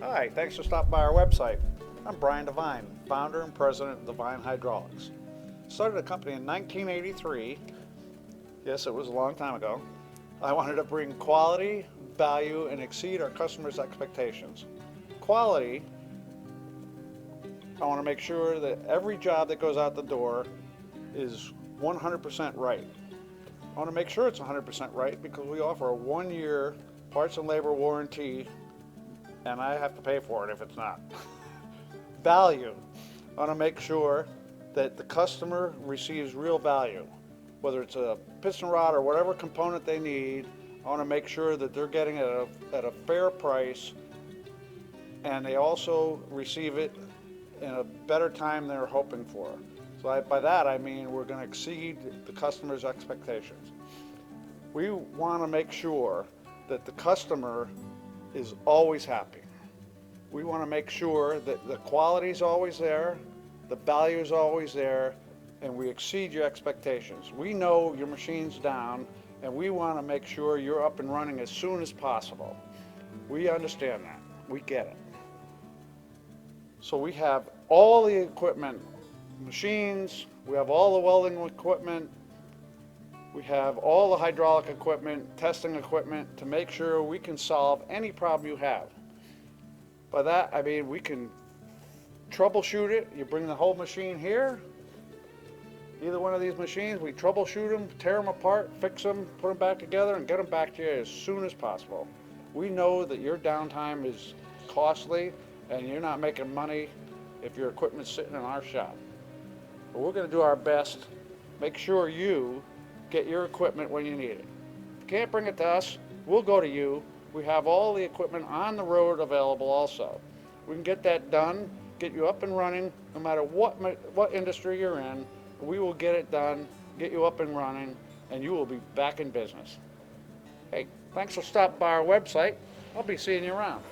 Hi, thanks for stopping by our website. I'm Brian Devine, founder and president of Devine Hydraulics. Started a company in 1983. Yes, it was a long time ago. I wanted to bring quality, value, and exceed our customers' expectations. Quality, I want to make sure that every job that goes out the door is 100% right. I want to make sure it's 100% right because we offer a 1-year parts and labor warranty, and I have to pay for it if it's not. Value. I want to make sure that the customer receives real value. Whether it's a piston rod or whatever component they need, I want to make sure that they're getting it at a fair price, and they also receive it in a better time than they're hoping for. So by that I mean we're going to exceed the customer's expectations. We want to make sure that the customer is always happy. We want to make sure that the quality is always there, the value is always there, and we exceed your expectations. We know your machine's down, and we want to make sure you're up and running as soon as possible. We understand that. We get it. So we have all the equipment, machines, we have all the welding equipment, we have all the hydraulic equipment, testing equipment to make sure we can solve any problem you have. By that I mean we can troubleshoot it. You bring the whole machine here, either one of these machines, we troubleshoot them, tear them apart, fix them, put them back together, and get them back to you as soon as possible. We know that your downtime is costly and you're not making money if your equipment's sitting in our shop. But we're going to do our best, make sure you get your equipment when you need it. If you can't bring it to us, we'll go to you. We have all the equipment on the road available also. We can get that done, get you up and running, no matter what industry you're in. We will get it done, get you up and running, and you will be back in business. Hey, thanks for stopping by our website. I'll be seeing you around.